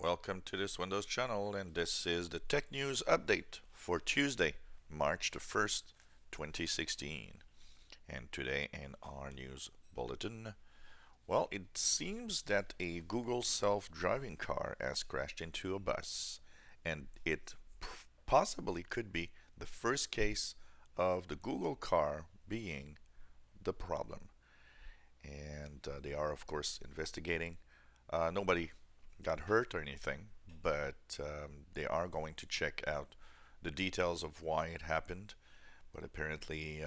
welcome to this Windows channel, and this is the Tech News Update for Tuesday, March the 1st, 2016. And today in our news bulletin, well, it seems that a Google self-driving car has crashed into a bus, and it possibly could be the first case of the Google car being the problem. And they are, of course, investigating. Nobody got hurt or anything, but they are going to check out the details of why it happened. But apparently,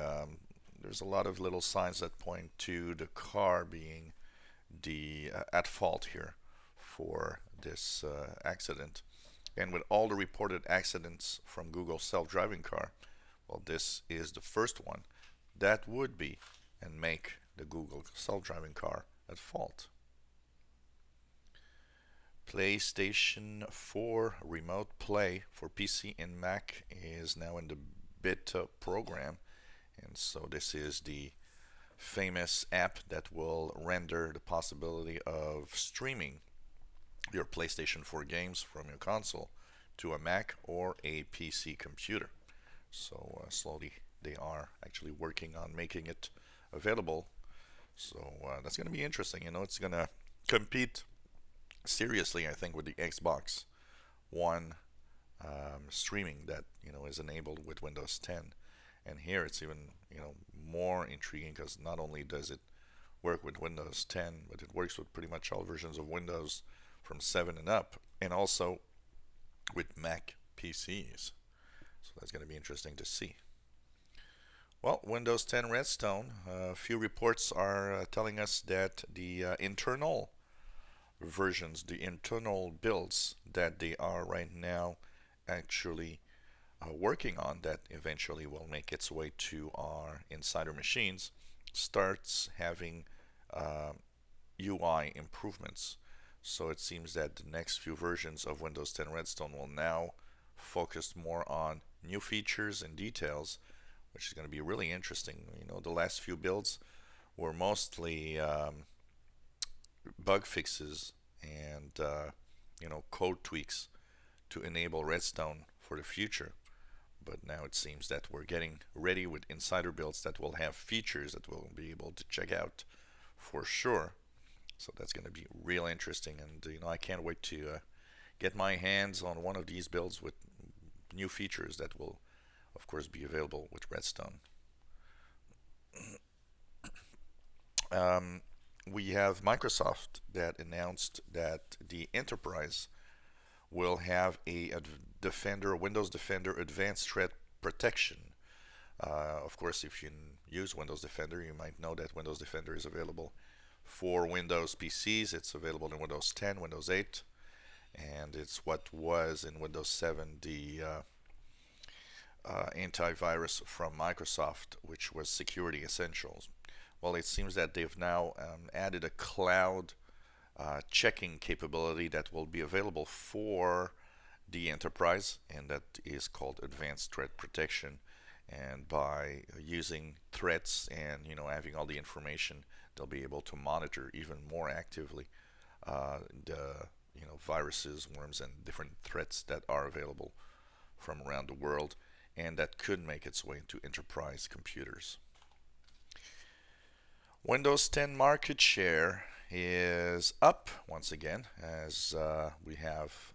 there's a lot of little signs that point to the car being the at fault here for this accident. And with all the reported accidents from Google's self-driving car, well, this is the first one that would be and make the Google self-driving car at fault. PlayStation 4 Remote Play for PC and Mac is now in the beta program, and so this is the famous app that will render the possibility of streaming your PlayStation 4 games from your console to a Mac or a PC computer. So slowly they are actually working on making it available. So that's going to be interesting. It's going to compete seriously, I think, with the Xbox One streaming that is enabled with Windows 10. And here it's even more intriguing because not only does it work with Windows 10, but it works with pretty much all versions of Windows from 7 and up, and also with Mac PCs. So that's going to be interesting to see. Well, Windows 10 Redstone, a few reports are telling us that the internal versions, the internal builds that they are right now actually working on, that eventually will make its way to our insider machines, starts having UI improvements. So it seems that the next few versions of Windows 10 Redstone will now focus more on new features and details, which is going to be really interesting. The last few builds were mostly bug fixes and code tweaks to enable Redstone for the future. But now it seems that we're getting ready with insider builds that will have features that we'll be able to check out for sure. So that's going to be real interesting, and I can't wait to get my hands on one of these builds with new features that will, of course, be available with Redstone. We have Microsoft that announced that the Enterprise will have a Windows Defender Advanced Threat Protection. Of course, if you use Windows Defender, you might know that Windows Defender is available for Windows PCs. It's available in Windows 10, Windows 8, and it's what was in Windows 7 the antivirus from Microsoft, which was Security Essentials. Well, it seems that they've now added a cloud checking capability that will be available for the enterprise, and that is called Advanced Threat Protection. And by using threats and having all the information, they'll be able to monitor even more actively the viruses, worms, and different threats that are available from around the world, and that could make its way into enterprise computers. Windows 10 market share is up once again, as we have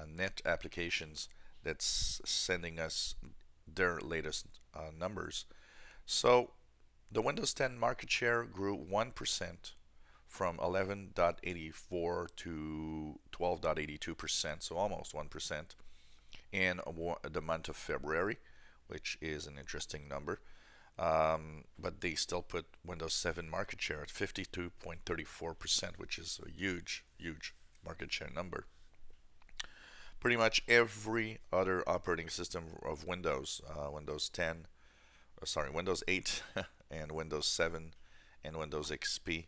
net applications that's sending us their latest numbers. So the Windows 10 market share grew 1% from 11.84 to 12.82%, so almost 1% in the month of February, which is an interesting number. But they still put Windows 7 market share at 52.34%, which is a huge, huge market share number. Pretty much every other operating system of Windows, Windows 10, Windows 8, and Windows 7, and Windows XP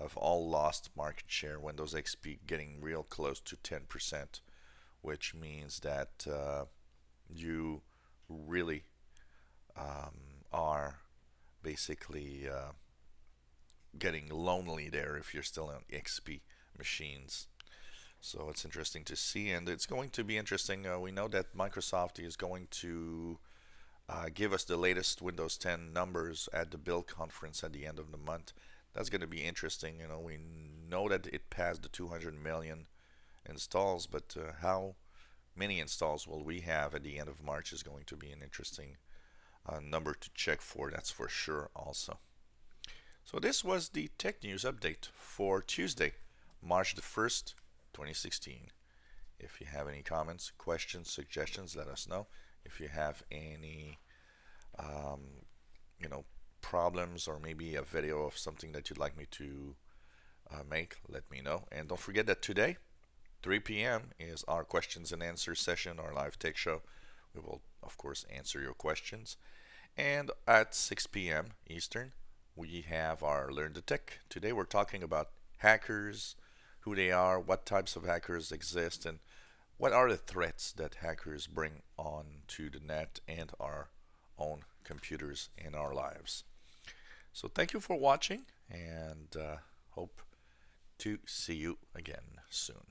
have all lost market share. Windows XP getting real close to 10%, which means that you really are basically getting lonely there if you're still on XP machines. So it's interesting to see, and it's going to be interesting. We know that Microsoft is going to give us the latest Windows 10 numbers at the Build conference at the end of the month. That's going to be interesting. We know that it passed the 200 million installs, but how many installs will we have at the end of March is going to be an interesting number to check for. That's for sure also. So this was the tech news update for Tuesday, March the 1st, 2016. If you have any comments, questions, suggestions, let us know. If you have any, um, you know, problems or maybe a video of something that you'd like me to make, let me know. And don't forget that today, 3 p.m. is our questions and answers session, our live tech show. We will, of course, answer your questions. And at 6 p.m. Eastern, we have our Learn the Tech. Today we're talking about hackers, who they are, what types of hackers exist, and what are the threats that hackers bring on to the net and our own computers in our lives. So thank you for watching, and hope to see you again soon.